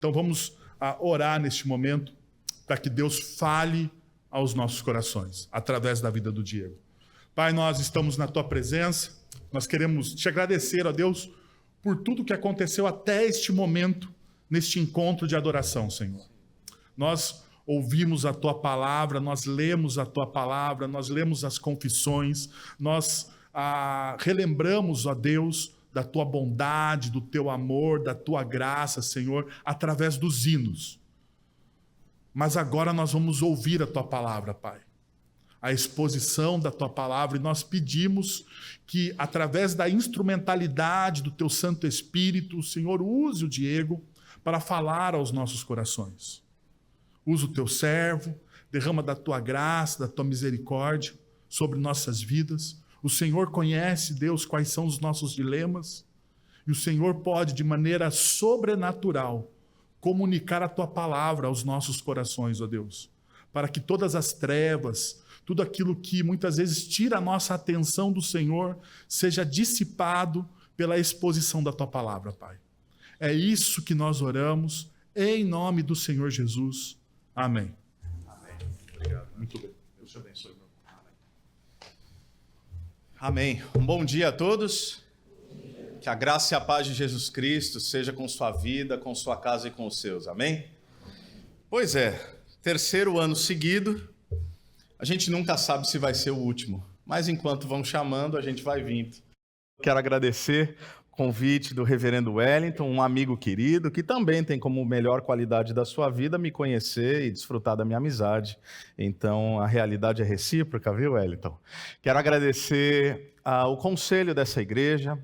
Então vamos orar neste momento para que Deus fale aos nossos corações, através da vida do Diego. Pai, nós estamos na Tua presença, nós queremos Te agradecer, ó Deus, por tudo que aconteceu até este momento, neste encontro de adoração, Senhor. Nós ouvimos a Tua palavra, nós lemos a Tua palavra, nós lemos as confissões, nós relembramos, ó Deus, da Tua bondade, do Teu amor, da Tua graça, Senhor, através dos hinos. Mas agora nós vamos ouvir a Tua palavra, Pai. A exposição da Tua palavra, e nós pedimos que, através da instrumentalidade do Teu Santo Espírito, o Senhor use o Diego para falar aos nossos corações. Usa o Teu servo, derrama da Tua graça, da Tua misericórdia sobre nossas vidas. O Senhor conhece, Deus, quais são os nossos dilemas, e o Senhor pode, de maneira sobrenatural, comunicar a Tua palavra aos nossos corações, ó Deus, para que todas as trevas, tudo aquilo que muitas vezes tira a nossa atenção do Senhor, seja dissipado pela exposição da Tua palavra, Pai. É isso que nós oramos, em nome do Senhor Jesus. Amém. Amém. Obrigado. Muito bem. Deus te abençoe, meu irmão. Amém. Um bom dia a todos. Que a graça e a paz de Jesus Cristo seja com sua vida, com sua casa e com os seus. Amém? Pois é, terceiro ano seguido. A gente nunca sabe se vai ser o último, mas enquanto vão chamando, a gente vai vindo. Quero agradecer o convite do reverendo Wellington, um amigo querido, que também tem como melhor qualidade da sua vida me conhecer e desfrutar da minha amizade. Então, a realidade é recíproca, viu, Wellington? Quero agradecer o conselho dessa igreja.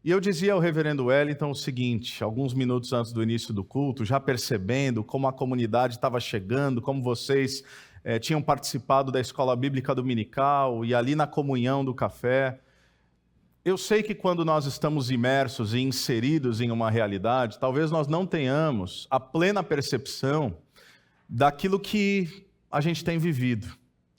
E eu dizia ao reverendo Wellington o seguinte, alguns minutos antes do início do culto, já percebendo como a comunidade estava chegando, como vocês tinham participado da escola bíblica dominical e ali na comunhão do café. Eu sei que quando nós estamos imersos e inseridos em uma realidade, talvez nós não tenhamos a plena percepção daquilo que a gente tem vivido.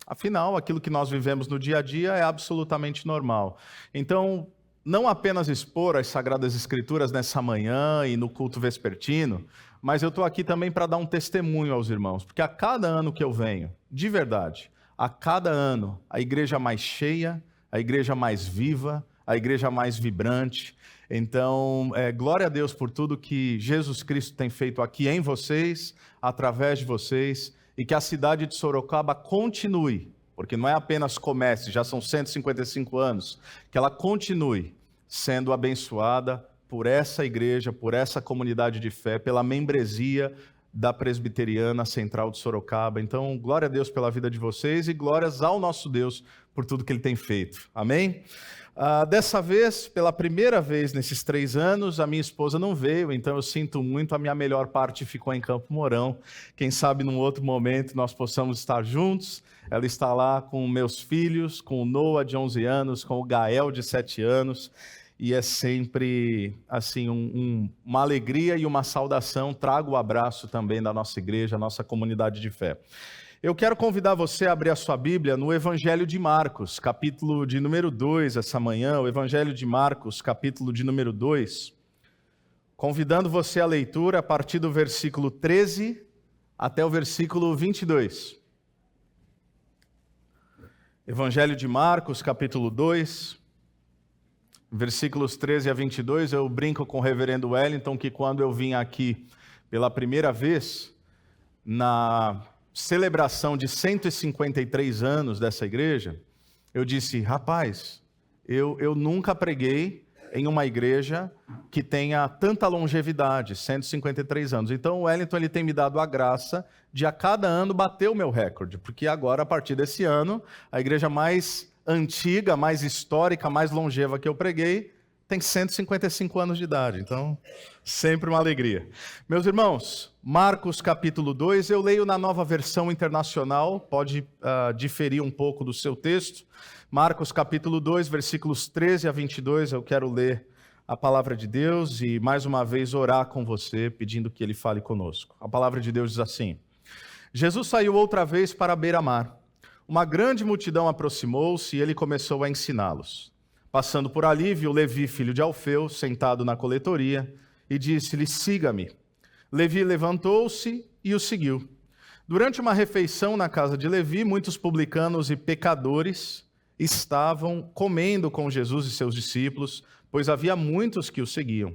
Afinal, aquilo que nós vivemos no dia a dia é absolutamente normal. Então, não apenas expor as Sagradas Escrituras nessa manhã e no culto vespertino, mas eu estou aqui também para dar um testemunho aos irmãos, porque a cada ano que eu venho, de verdade, a cada ano, a igreja mais cheia, a igreja mais viva, a igreja mais vibrante. Então, glória a Deus por tudo que Jesus Cristo tem feito aqui em vocês, através de vocês, e que a cidade de Sorocaba continue, porque não é apenas comece, já são 155 anos, que ela continue sendo abençoada por essa igreja, por essa comunidade de fé, pela membresia da Presbiteriana Central de Sorocaba. Então, glória a Deus pela vida de vocês e glórias ao nosso Deus por tudo que Ele tem feito. Amém? Dessa vez, pela primeira vez nesses 3 anos, a minha esposa não veio, então eu sinto muito, a minha melhor parte ficou em Campo Mourão. Quem sabe num outro momento nós possamos estar juntos. Ela está lá com meus filhos, com o Noah de 11 anos, com o Gael de 7 anos, e é sempre assim uma alegria e uma saudação. Trago o abraço também da nossa igreja, nossa comunidade de fé. Eu quero convidar você a abrir a sua Bíblia no Evangelho de Marcos, capítulo de número 2, essa manhã, o Evangelho de Marcos, capítulo de número 2, convidando você à leitura a partir do versículo 13 até o versículo 22. Evangelho de Marcos, capítulo 2, versículos 13 a 22, eu brinco com o reverendo Wellington que quando eu vim aqui pela primeira vez, na celebração de 153 anos dessa igreja, eu disse, rapaz, eu nunca preguei em uma igreja que tenha tanta longevidade, 153 anos. Então o Wellington ele tem me dado a graça de a cada ano bater o meu recorde, porque agora, a partir desse ano, a igreja mais antiga, mais histórica, mais longeva que eu preguei, tem 155 anos de idade, então sempre uma alegria. Meus irmãos, Marcos capítulo 2, eu leio na Nova Versão Internacional, pode diferir um pouco do seu texto. Marcos capítulo 2, versículos 13 a 22, eu quero ler a palavra de Deus e mais uma vez orar com você, pedindo que Ele fale conosco. A palavra de Deus diz assim, Jesus saiu outra vez para a beira-mar. Uma grande multidão aproximou-se e Ele começou a ensiná-los. Passando por ali, viu Levi, filho de Alfeu, sentado na coletoria, e disse-lhe, siga-me. Levi levantou-se e o seguiu. Durante uma refeição na casa de Levi, muitos publicanos e pecadores estavam comendo com Jesus e seus discípulos, pois havia muitos que o seguiam.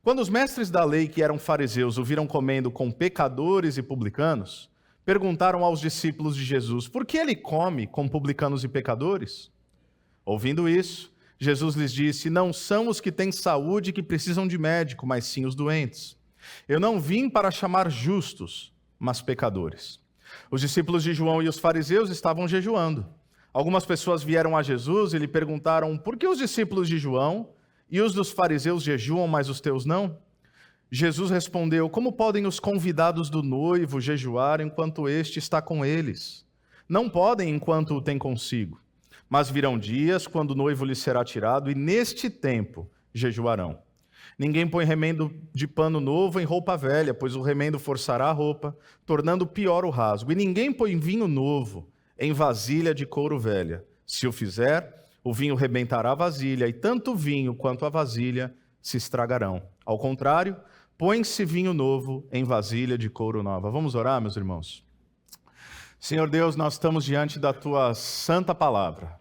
Quando os mestres da lei, que eram fariseus, o viram comendo com pecadores e publicanos, perguntaram aos discípulos de Jesus: por que ele come com publicanos e pecadores? Ouvindo isso, Jesus lhes disse: não são os que têm saúde que precisam de médico, mas sim os doentes. Eu não vim para chamar justos, mas pecadores. Os discípulos de João e os fariseus estavam jejuando. Algumas pessoas vieram a Jesus e lhe perguntaram: por que os discípulos de João e os dos fariseus jejuam, mas os teus não? Jesus respondeu: como podem os convidados do noivo jejuar enquanto este está com eles? Não podem enquanto o tem consigo. Mas virão dias quando o noivo lhes será tirado, e neste tempo jejuarão. Ninguém põe remendo de pano novo em roupa velha, pois o remendo forçará a roupa, tornando pior o rasgo. E ninguém põe vinho novo em vasilha de couro velha. Se o fizer, o vinho rebentará a vasilha, e tanto o vinho quanto a vasilha se estragarão. Ao contrário, põe-se vinho novo em vasilha de couro nova. Vamos orar, meus irmãos? Senhor Deus, nós estamos diante da Tua santa palavra.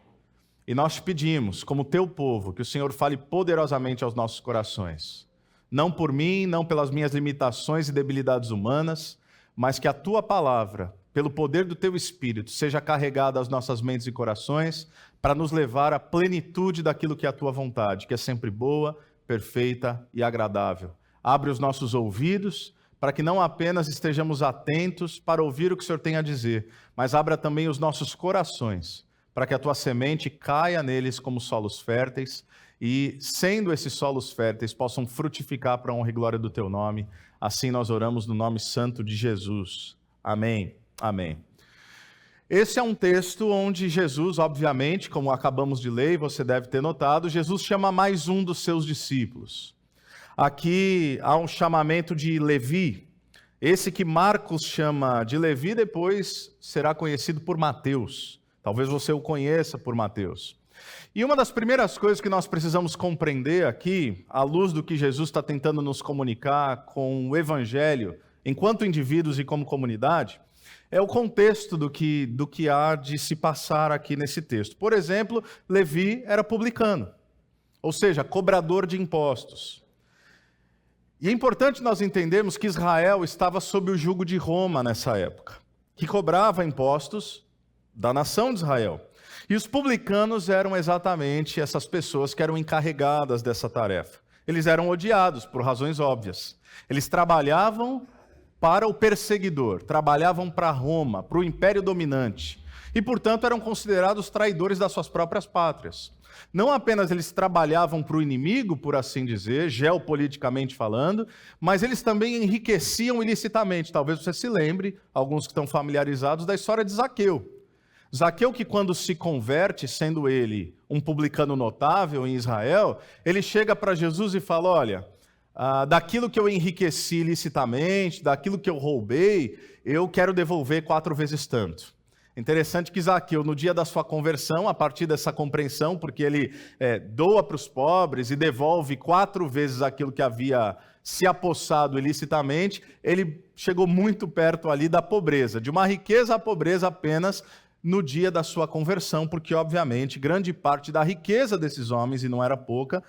E nós te pedimos, como Teu povo, que o Senhor fale poderosamente aos nossos corações. Não por mim, não pelas minhas limitações e debilidades humanas, mas que a Tua palavra, pelo poder do Teu Espírito, seja carregada às nossas mentes e corações, para nos levar à plenitude daquilo que é a Tua vontade, que é sempre boa, perfeita e agradável. Abre os nossos ouvidos, para que não apenas estejamos atentos para ouvir o que o Senhor tem a dizer, mas abra também os nossos corações, para que a Tua semente caia neles como solos férteis e, sendo esses solos férteis, possam frutificar para a honra e glória do Teu nome. Assim nós oramos no nome santo de Jesus. Amém. Amém. Esse é um texto onde Jesus, obviamente, como acabamos de ler, e você deve ter notado, Jesus chama mais um dos seus discípulos. Aqui há um chamamento de Levi. Esse que Marcos chama de Levi, depois será conhecido por Mateus. Talvez você o conheça por Mateus. E uma das primeiras coisas que nós precisamos compreender aqui, à luz do que Jesus está tentando nos comunicar com o Evangelho, enquanto indivíduos e como comunidade, é o contexto do que há de se passar aqui nesse texto. Por exemplo, Levi era publicano, ou seja, cobrador de impostos. E é importante nós entendermos que Israel estava sob o jugo de Roma nessa época, que cobrava impostos da nação de Israel. E os publicanos eram exatamente essas pessoas que eram encarregadas dessa tarefa. Eles eram odiados por razões óbvias. Eles trabalhavam para o perseguidor, trabalhavam para Roma, para o império dominante. E, portanto, eram considerados traidores das suas próprias pátrias. Não apenas eles trabalhavam para o inimigo, por assim dizer, geopoliticamente falando, mas eles também enriqueciam ilicitamente. Talvez você se lembre, alguns que estão familiarizados, da história de Zaqueu. Zaqueu, que quando se converte, sendo ele um publicano notável em Israel, ele chega para Jesus e fala: olha, daquilo que eu enriqueci ilicitamente, daquilo que eu roubei, eu quero devolver 4 vezes tanto. Interessante que Zaqueu, no dia da sua conversão, a partir dessa compreensão, porque ele doa para os pobres e devolve 4 vezes aquilo que havia se apossado ilicitamente, ele chegou muito perto ali da pobreza, de uma riqueza à pobreza apenas no dia da sua conversão, porque, obviamente, grande parte da riqueza desses homens, e não era pouca,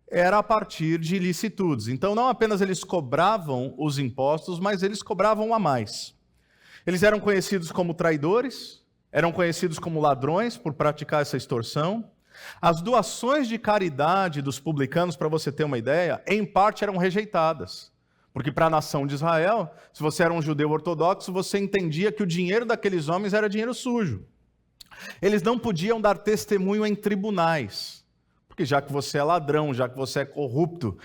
era a partir de ilicitudes. Então, não apenas eles cobravam os impostos, mas eles cobravam a mais. Eles eram conhecidos como traidores, eram conhecidos como ladrões por praticar essa extorsão. As doações de caridade dos publicanos, para você ter uma ideia, em parte eram rejeitadas. Porque para a nação de Israel, se você era um judeu ortodoxo, você entendia que o dinheiro daqueles homens era dinheiro sujo. Eles não podiam dar testemunho em tribunais, porque já que você é ladrão, já que você é corrupto,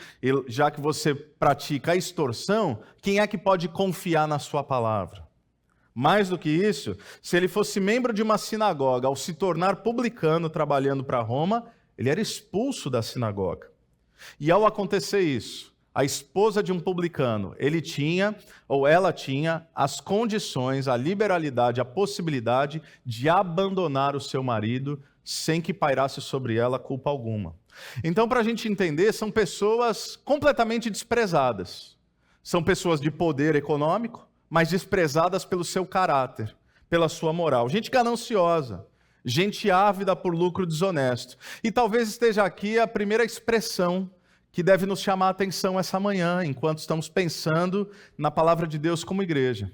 já que você pratica a extorsão, quem é que pode confiar na sua palavra? Mais do que isso, se ele fosse membro de uma sinagoga, ao se tornar publicano trabalhando para Roma, ele era expulso da sinagoga. E ao acontecer isso, a esposa de um publicano, ele tinha, ou ela tinha, as condições, a liberalidade, a possibilidade de abandonar o seu marido sem que pairasse sobre ela culpa alguma. Então, para a gente entender, são pessoas completamente desprezadas. São pessoas de poder econômico, mas desprezadas pelo seu caráter, pela sua moral. Gente gananciosa, gente ávida por lucro desonesto. E talvez esteja aqui a primeira expressão que deve nos chamar a atenção essa manhã, enquanto estamos pensando na palavra de Deus como igreja.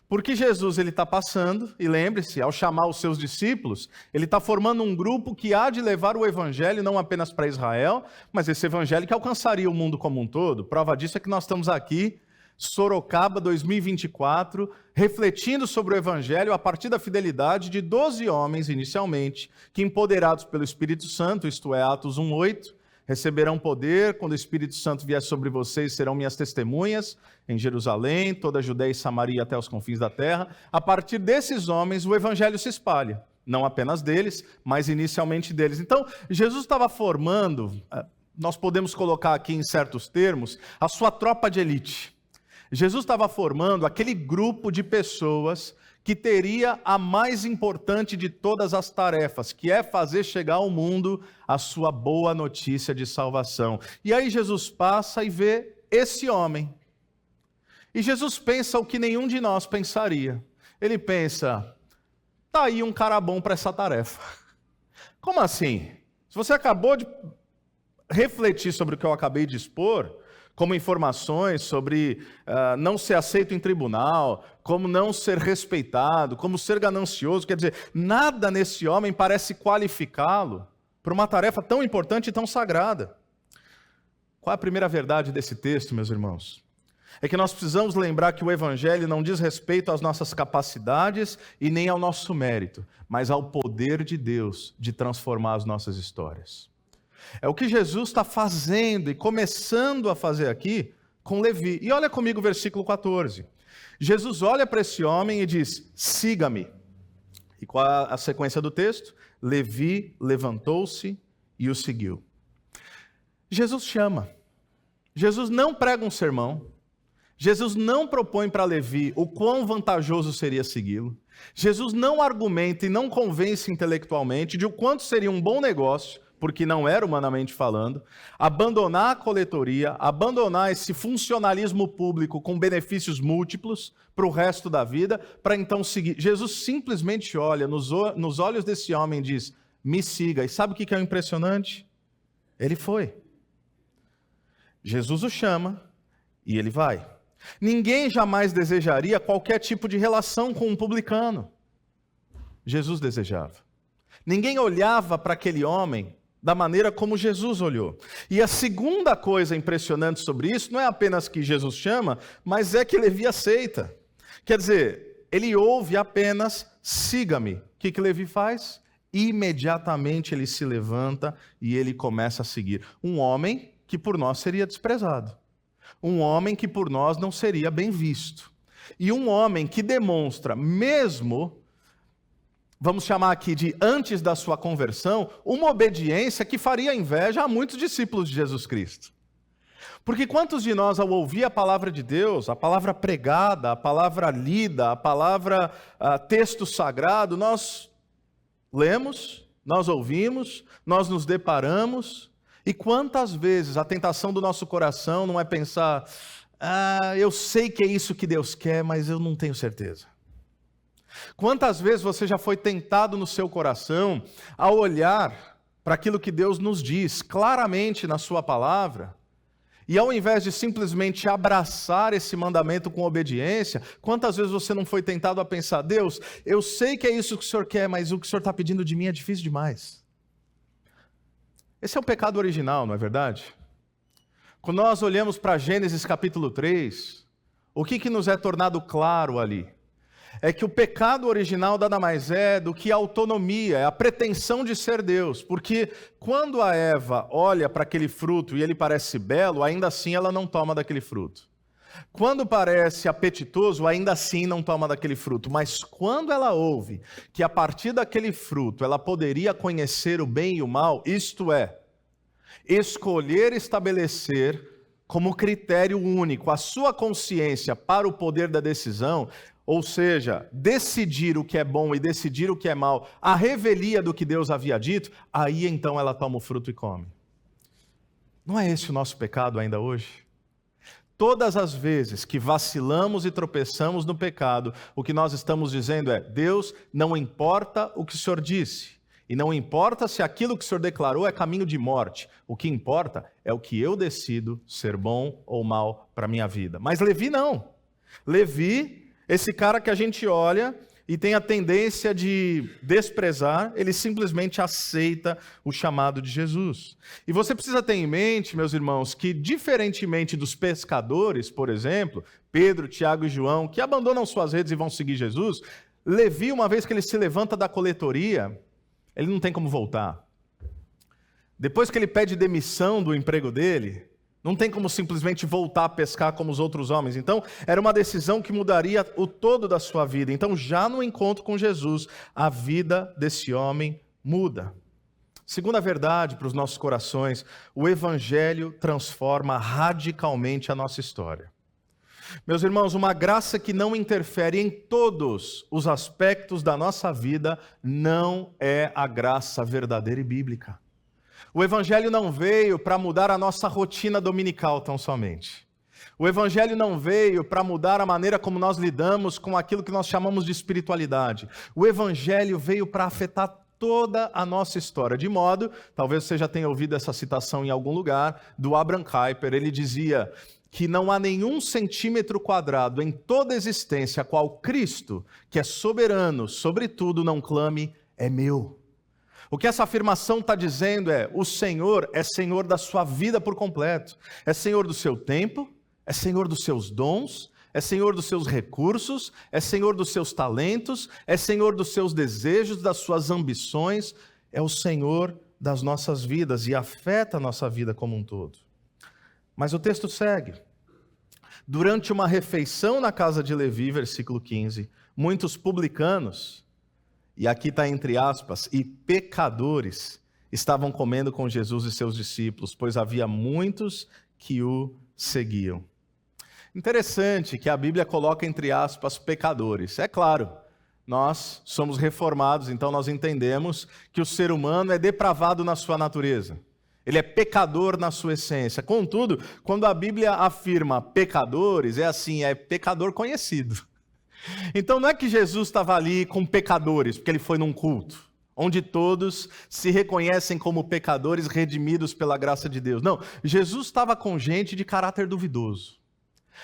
Porque Jesus está passando, e lembre-se, ao chamar os seus discípulos, ele está formando um grupo que há de levar o evangelho não apenas para Israel, mas esse evangelho que alcançaria o mundo como um todo. Prova disso é que nós estamos aqui, Sorocaba 2024, refletindo sobre o evangelho a partir da fidelidade de 12 homens, inicialmente, que empoderados pelo Espírito Santo, isto é, Atos 1:8, receberão poder quando o Espírito Santo vier sobre vocês, serão minhas testemunhas em Jerusalém, toda a Judéia e Samaria até os confins da terra. A partir desses homens, o evangelho se espalha. Não apenas deles, mas inicialmente deles. Então, Jesus estava formando, nós podemos colocar aqui em certos termos, a sua tropa de elite. Jesus estava formando aquele grupo de pessoas que teria a mais importante de todas as tarefas, que é fazer chegar ao mundo a sua boa notícia de salvação. E aí Jesus passa e vê esse homem. E Jesus pensa o que nenhum de nós pensaria. Ele pensa, tá aí um cara bom para essa tarefa. Como assim? Se você acabou de refletir sobre o que eu acabei de expor, como informações sobre não ser aceito em tribunal, como não ser respeitado, como ser ganancioso, quer dizer, nada nesse homem parece qualificá-lo para uma tarefa tão importante e tão sagrada. Qual é a primeira verdade desse texto, meus irmãos? É que nós precisamos lembrar que o evangelho não diz respeito às nossas capacidades e nem ao nosso mérito, mas ao poder de Deus de transformar as nossas histórias. É o que Jesus está fazendo e começando a fazer aqui com Levi. E olha comigo o versículo 14. Jesus olha para esse homem e diz, siga-me. E qual é a sequência do texto? Levi levantou-se e o seguiu. Jesus chama. Jesus não prega um sermão. Jesus não propõe para Levi o quão vantajoso seria segui-lo. Jesus não argumenta e não convence intelectualmente de o quanto seria um bom negócio, porque não era humanamente falando, abandonar a coletoria, abandonar esse funcionalismo público com benefícios múltiplos para o resto da vida, para então seguir. Jesus simplesmente olha nos olhos desse homem e diz, me siga. E sabe o que é o impressionante? Ele foi. Jesus o chama e ele vai. Ninguém jamais desejaria qualquer tipo de relação com um publicano. Jesus desejava. Ninguém olhava para aquele homem da maneira como Jesus olhou. E a segunda coisa impressionante sobre isso não é apenas que Jesus chama, mas é que Levi aceita. Quer dizer, ele ouve apenas, siga-me. O que Levi faz? Imediatamente ele se levanta e ele começa a seguir. Um homem que por nós seria desprezado. Um homem que por nós não seria bem visto. E um homem que demonstra, mesmo, vamos chamar aqui de antes da sua conversão, uma obediência que faria inveja a muitos discípulos de Jesus Cristo. Porque quantos de nós, ao ouvir a palavra de Deus, a palavra pregada, a palavra lida, a palavra texto sagrado, nós lemos, nós ouvimos, nós nos deparamos, e quantas vezes a tentação do nosso coração não é pensar, eu sei que é isso que Deus quer, mas eu não tenho certeza. Quantas vezes você já foi tentado no seu coração a olhar para aquilo que Deus nos diz claramente na sua palavra, e ao invés de simplesmente abraçar esse mandamento com obediência, quantas vezes você não foi tentado a pensar, Deus, eu sei que é isso que o Senhor quer, mas o que o Senhor está pedindo de mim é difícil demais. Esse é o pecado original, não é verdade? Quando nós olhamos para Gênesis capítulo 3, o que nos é tornado claro ali? É que o pecado original nada mais é do que a autonomia, é a pretensão de ser Deus. Porque quando a Eva olha para aquele fruto e ele parece belo, ainda assim ela não toma daquele fruto. Quando parece apetitoso, ainda assim não toma daquele fruto. Mas quando ela ouve que a partir daquele fruto ela poderia conhecer o bem e o mal, isto é, escolher estabelecer como critério único a sua consciência para o poder da decisão, ou seja, decidir o que é bom e decidir o que é mal, a revelia do que Deus havia dito, aí então ela toma o fruto e come. Não é esse o nosso pecado ainda hoje? Todas as vezes que vacilamos e tropeçamos no pecado, o que nós estamos dizendo é: Deus, não importa o que o Senhor disse, e não importa se aquilo que o Senhor declarou é caminho de morte, o que importa é o que eu decido ser bom ou mal para a minha vida. Mas Levi não. Levi, esse cara que a gente olha e tem a tendência de desprezar, ele simplesmente aceita o chamado de Jesus. E você precisa ter em mente, meus irmãos, que diferentemente dos pescadores, por exemplo, Pedro, Tiago e João, que abandonam suas redes e vão seguir Jesus, Levi, uma vez que ele se levanta da coletoria, ele não tem como voltar. Depois que ele pede demissão do emprego dele, não tem como simplesmente voltar a pescar como os outros homens. Então, era uma decisão que mudaria o todo da sua vida. Então, já no encontro com Jesus, a vida desse homem muda. Segunda verdade para os nossos corações, o Evangelho transforma radicalmente a nossa história. Meus irmãos, uma graça que não interfere em todos os aspectos da nossa vida não é a graça verdadeira e bíblica. O Evangelho não veio para mudar a nossa rotina dominical tão somente. O Evangelho não veio para mudar a maneira como nós lidamos com aquilo que nós chamamos de espiritualidade. O Evangelho veio para afetar toda a nossa história, de modo, talvez você já tenha ouvido essa citação em algum lugar, do Abraham Kuyper. Ele dizia que não há nenhum centímetro quadrado em toda a existência a qual Cristo, que é soberano sobre tudo, não clame, é meu. O que essa afirmação está dizendo é: o Senhor é Senhor da sua vida por completo. É Senhor do seu tempo, é Senhor dos seus dons, é Senhor dos seus recursos, é Senhor dos seus talentos, é Senhor dos seus desejos, das suas ambições. É o Senhor das nossas vidas e afeta a nossa vida como um todo. Mas o texto segue. Durante uma refeição na casa de Levi, versículo 15, muitos publicanos, e aqui está entre aspas, e pecadores, estavam comendo com Jesus e seus discípulos, pois havia muitos que o seguiam. Interessante que a Bíblia coloca entre aspas pecadores. É claro, nós somos reformados, então nós entendemos que o ser humano é depravado na sua natureza. Ele é pecador na sua essência. Contudo, quando a Bíblia afirma pecadores, é assim, é pecador conhecido. Então não é que Jesus estava ali com pecadores, porque ele foi num culto, onde todos se reconhecem como pecadores redimidos pela graça de Deus. Não, Jesus estava com gente de caráter duvidoso.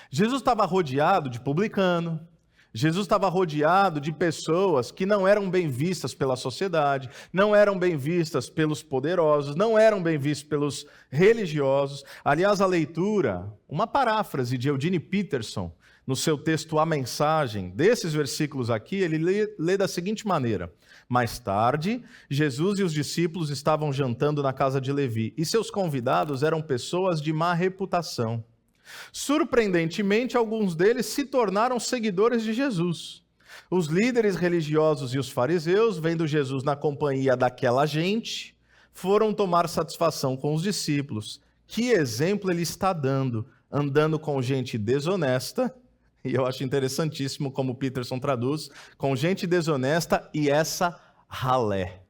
Jesus estava rodeado de publicano. Jesus estava rodeado de pessoas que não eram bem vistas pela sociedade, não eram bem vistas pelos poderosos, não eram bem vistas pelos religiosos. Aliás, a leitura, uma paráfrase de Eugene Peterson, no seu texto A Mensagem, desses versículos aqui, ele lê da seguinte maneira: mais tarde, Jesus e os discípulos estavam jantando na casa de Levi, e seus convidados eram pessoas de má reputação. Surpreendentemente, alguns deles se tornaram seguidores de Jesus. Os líderes religiosos e os fariseus, vendo Jesus na companhia daquela gente, foram tomar satisfação com os discípulos. Que exemplo ele está dando, andando com gente desonesta, e eu acho interessantíssimo como Peterson traduz, com gente desonesta e essa ralé.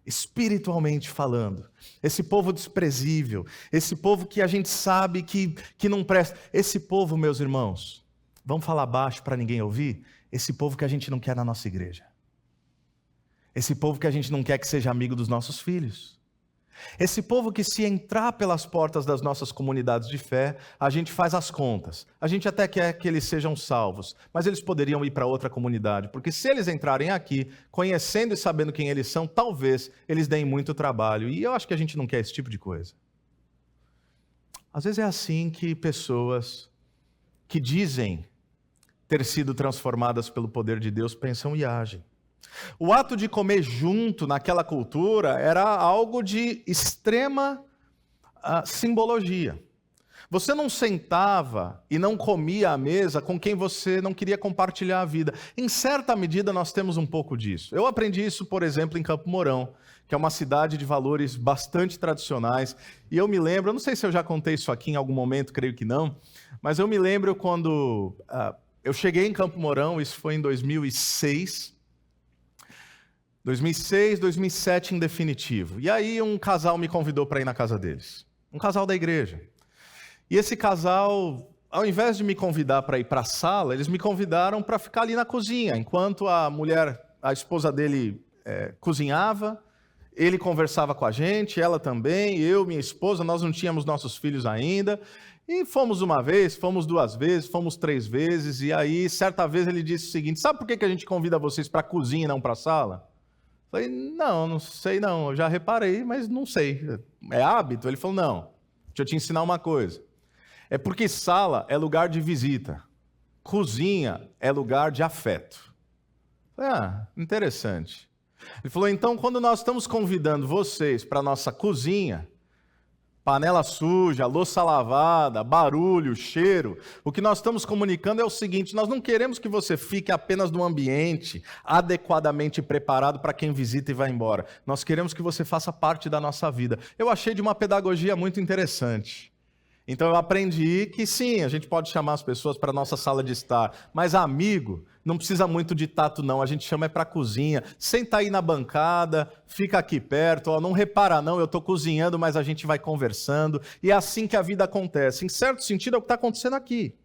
Espiritualmente falando, esse povo desprezível, esse povo que a gente sabe que não presta, esse povo, meus irmãos, vamos falar baixo para ninguém ouvir, esse povo que a gente não quer na nossa igreja, esse povo que a gente não quer que seja amigo dos nossos filhos, esse povo que se entrar pelas portas das nossas comunidades de fé, a gente faz as contas, a gente até quer que eles sejam salvos, mas eles poderiam ir para outra comunidade, porque se eles entrarem aqui, conhecendo e sabendo quem eles são, talvez eles deem muito trabalho, e eu acho que a gente não quer esse tipo de coisa. Às vezes é assim que pessoas que dizem ter sido transformadas pelo poder de Deus pensam e agem. O ato de comer junto naquela cultura era algo de extrema simbologia. Você não sentava e não comia à mesa com quem você não queria compartilhar a vida. Em certa medida nós temos um pouco disso. Eu aprendi isso, por exemplo, em Campo Mourão, que é uma cidade de valores bastante tradicionais. E eu me lembro, eu não sei se eu já contei isso aqui em algum momento, creio que não, mas eu me lembro quando eu cheguei em Campo Mourão, isso foi em 2006, 2007 em definitivo. E aí um casal me convidou para ir na casa deles. Um casal da igreja. E esse casal, ao invés de me convidar para ir para a sala, eles me convidaram para ficar ali na cozinha, enquanto a esposa dele cozinhava, ele conversava com a gente, ela também, eu, minha esposa, nós não tínhamos nossos filhos ainda, e fomos uma vez, fomos 2 vezes, fomos 3 vezes, e aí, certa vez ele disse o seguinte: sabe por que a gente convida vocês para a cozinha e não para a sala? Eu falei, não sei não, eu já reparei, mas não sei, é hábito? Ele falou, não, deixa eu te ensinar uma coisa. É porque sala é lugar de visita, cozinha é lugar de afeto. Interessante. Ele falou, então, quando nós estamos convidando vocês para a nossa cozinha, panela suja, louça lavada, barulho, cheiro, o que nós estamos comunicando é o seguinte: nós não queremos que você fique apenas num ambiente adequadamente preparado para quem visita e vai embora. Nós queremos que você faça parte da nossa vida. Eu achei de uma pedagogia muito interessante. Então eu aprendi que sim, a gente pode chamar as pessoas para a nossa sala de estar, mas amigo, não precisa muito de tato não, a gente chama para a cozinha, senta aí na bancada, fica aqui perto, não repara não, eu estou cozinhando, mas a gente vai conversando, e é assim que a vida acontece. Em certo sentido é o que está acontecendo aqui.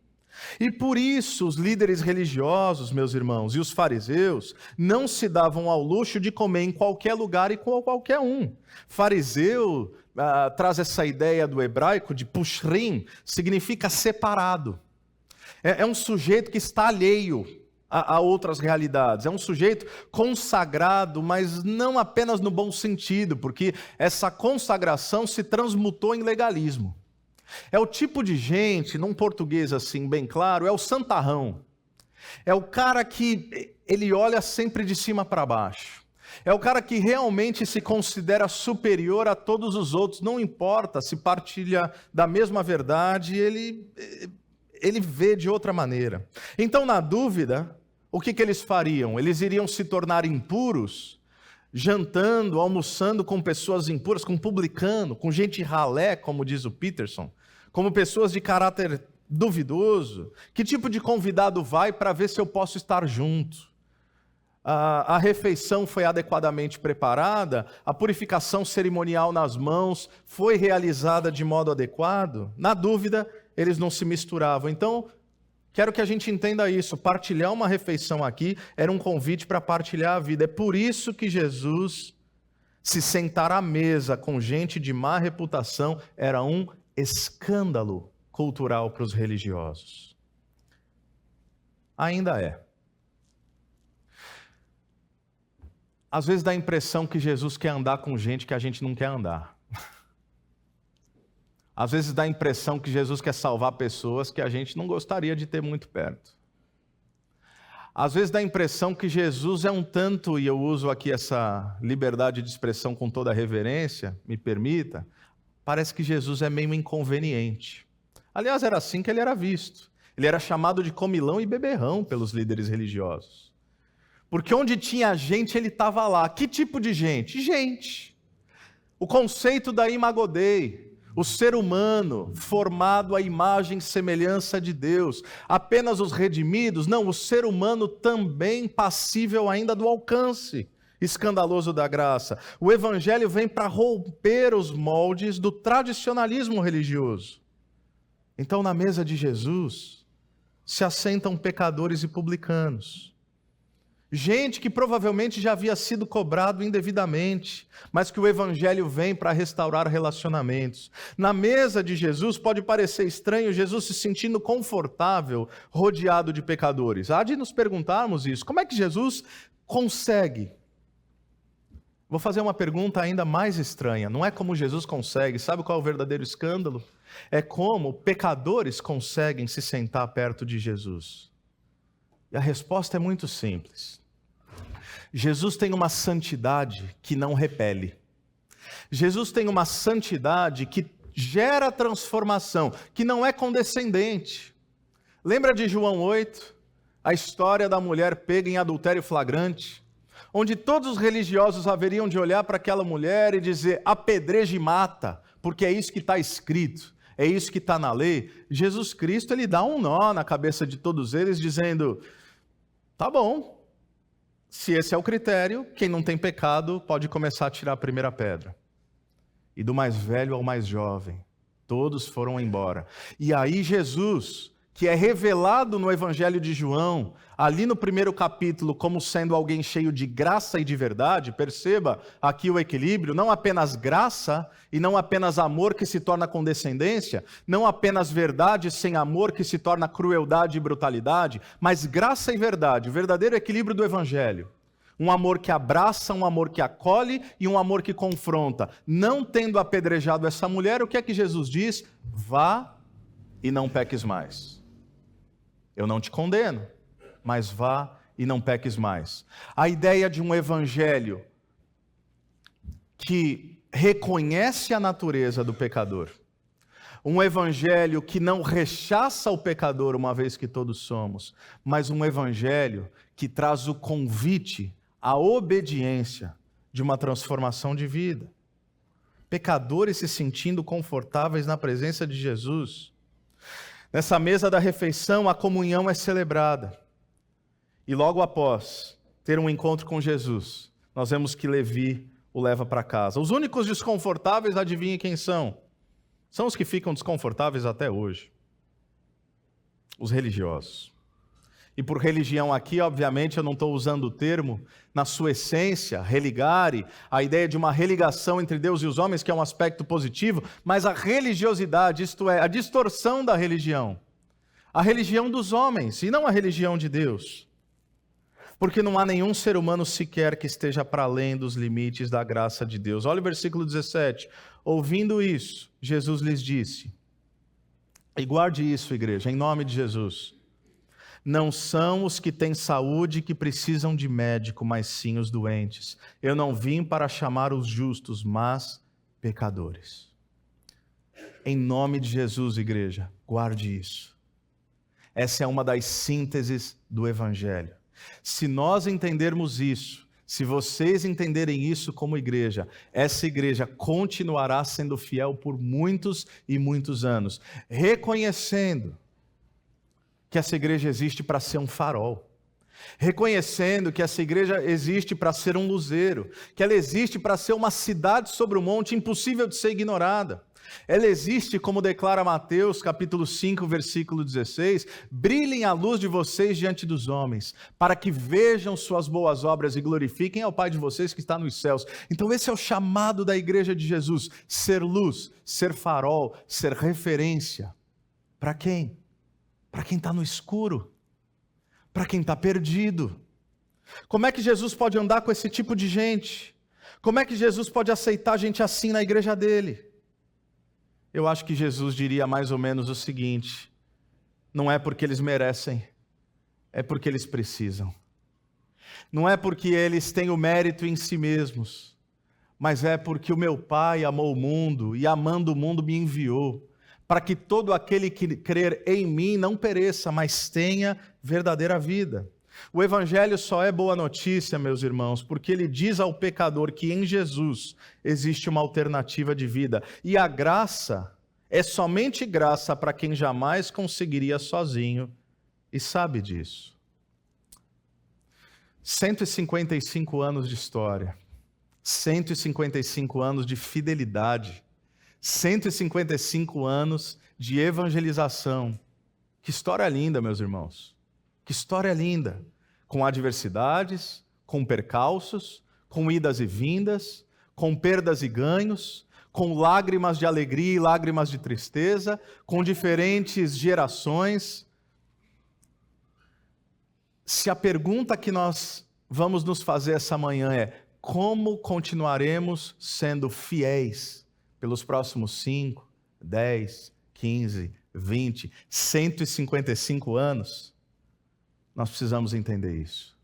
E por isso os líderes religiosos, meus irmãos, e os fariseus não se davam ao luxo de comer em qualquer lugar e com qualquer um. Fariseu traz essa ideia do hebraico de pushrim, significa separado. É um sujeito que está alheio a outras realidades. É um sujeito consagrado, mas não apenas no bom sentido, porque essa consagração se transmutou em legalismo. É o tipo de gente, num português assim bem claro, é o santarrão. É o cara que ele olha sempre de cima para baixo. É o cara que realmente se considera superior a todos os outros. Não importa se partilha da mesma verdade, ele vê de outra maneira. Então, na dúvida, o que eles fariam? Eles iriam se tornar impuros, jantando, almoçando com pessoas impuras, com publicano, com gente ralé, como diz o Peterson, como pessoas de caráter duvidoso. Que tipo de convidado vai para ver se eu posso estar junto? A refeição foi adequadamente preparada? A purificação cerimonial nas mãos foi realizada de modo adequado? Na dúvida, eles não se misturavam. Então, quero que a gente entenda isso. Partilhar uma refeição aqui era um convite para partilhar a vida. É por isso que Jesus se sentar à mesa com gente de má reputação era um escândalo cultural para os religiosos. Ainda é. Às vezes dá a impressão que Jesus quer andar com gente que a gente não quer andar. Às vezes dá a impressão que Jesus quer salvar pessoas que a gente não gostaria de ter muito perto. Às vezes dá a impressão que Jesus é um tanto, e eu uso aqui essa liberdade de expressão com toda a reverência, me permita, parece que Jesus é meio inconveniente. Aliás, era assim que ele era visto. Ele era chamado de comilão e beberrão pelos líderes religiosos. Porque onde tinha gente, ele estava lá. Que tipo de gente? Gente. O conceito da imago Dei, o ser humano formado à imagem e semelhança de Deus. Apenas os redimidos? Não, o ser humano também passível ainda do alcance escandaloso da graça. O evangelho vem para romper os moldes do tradicionalismo religioso. Então, na mesa de Jesus, se assentam pecadores e publicanos. Gente que provavelmente já havia sido cobrado indevidamente, mas que o evangelho vem para restaurar relacionamentos. Na mesa de Jesus pode parecer estranho Jesus se sentindo confortável, rodeado de pecadores. Há de nos perguntarmos isso. Como é que Jesus consegue? Vou fazer uma pergunta ainda mais estranha. Não é como Jesus consegue. Sabe qual é o verdadeiro escândalo? É como pecadores conseguem se sentar perto de Jesus. E a resposta é muito simples. Jesus tem uma santidade que não repele. Jesus tem uma santidade que gera transformação, que não é condescendente. Lembra de João 8? A história da mulher pega em adultério flagrante, onde todos os religiosos haveriam de olhar para aquela mulher e dizer: apedreja e mata, porque é isso que está escrito, é isso que está na lei. Jesus Cristo, ele dá um nó na cabeça de todos eles, dizendo: tá bom, se esse é o critério, quem não tem pecado pode começar a tirar a primeira pedra. E do mais velho ao mais jovem, todos foram embora. E aí Jesus, que é revelado no Evangelho de João, ali no primeiro capítulo, como sendo alguém cheio de graça e de verdade, perceba aqui o equilíbrio, não apenas graça e não apenas amor que se torna condescendência, não apenas verdade sem amor que se torna crueldade e brutalidade, mas graça e verdade, o verdadeiro equilíbrio do Evangelho. Um amor que abraça, um amor que acolhe e um amor que confronta. Não tendo apedrejado essa mulher, o que é que Jesus diz? Vá e não peques mais. Eu não te condeno, mas vá e não peques mais. A ideia de um evangelho que reconhece a natureza do pecador, um evangelho que não rechaça o pecador, uma vez que todos somos, mas um evangelho que traz o convite à obediência de uma transformação de vida. Pecadores se sentindo confortáveis na presença de Jesus. Nessa mesa da refeição, a comunhão é celebrada. E logo após ter um encontro com Jesus, nós vemos que Levi o leva para casa. Os únicos desconfortáveis, adivinhem quem são? São os que ficam desconfortáveis até hoje. Os religiosos. E por religião aqui, obviamente, eu não estou usando o termo na sua essência, religare, a ideia de uma religação entre Deus e os homens, que é um aspecto positivo, mas a religiosidade, isto é, a distorção da religião. A religião dos homens e não a religião de Deus. Porque não há nenhum ser humano sequer que esteja para além dos limites da graça de Deus. Olha o versículo 17. Ouvindo isso, Jesus lhes disse, e guarde isso, igreja, em nome de Jesus. Não são os que têm saúde que precisam de médico, mas sim os doentes. Eu não vim para chamar os justos, mas pecadores. Em nome de Jesus, igreja, guarde isso. Essa é uma das sínteses do Evangelho. Se nós entendermos isso, se vocês entenderem isso como igreja, essa igreja continuará sendo fiel por muitos e muitos anos, reconhecendo que essa igreja existe para ser um farol, reconhecendo que essa igreja existe para ser um luzeiro, que ela existe para ser uma cidade sobre o monte impossível de ser ignorada. Ela existe, como declara Mateus, capítulo 5, versículo 16, brilhem a luz de vocês diante dos homens, para que vejam suas boas obras e glorifiquem ao Pai de vocês que está nos céus. Então esse é o chamado da igreja de Jesus, ser luz, ser farol, ser referência. Para quem? Para quem está no escuro, para quem está perdido. Como é que Jesus pode andar com esse tipo de gente? Como é que Jesus pode aceitar gente assim na igreja dele? Eu acho que Jesus diria mais ou menos o seguinte: não é porque eles merecem, é porque eles precisam. Não é porque eles têm o mérito em si mesmos, mas é porque o meu Pai amou o mundo e amando o mundo me enviou, para que todo aquele que crer em mim não pereça, mas tenha verdadeira vida. O Evangelho só é boa notícia, meus irmãos, porque ele diz ao pecador que em Jesus existe uma alternativa de vida. E a graça é somente graça para quem jamais conseguiria sozinho, e sabe disso. 155 anos de história, 155 anos de fidelidade, 155 anos de evangelização. Que história linda, meus irmãos. Que história linda. Com adversidades, com percalços, com idas e vindas, com perdas e ganhos, com lágrimas de alegria e lágrimas de tristeza, com diferentes gerações. Se a pergunta que nós vamos nos fazer essa manhã é: como continuaremos sendo fiéis pelos próximos 5, 10, 15, 20, 155 anos, nós precisamos entender isso.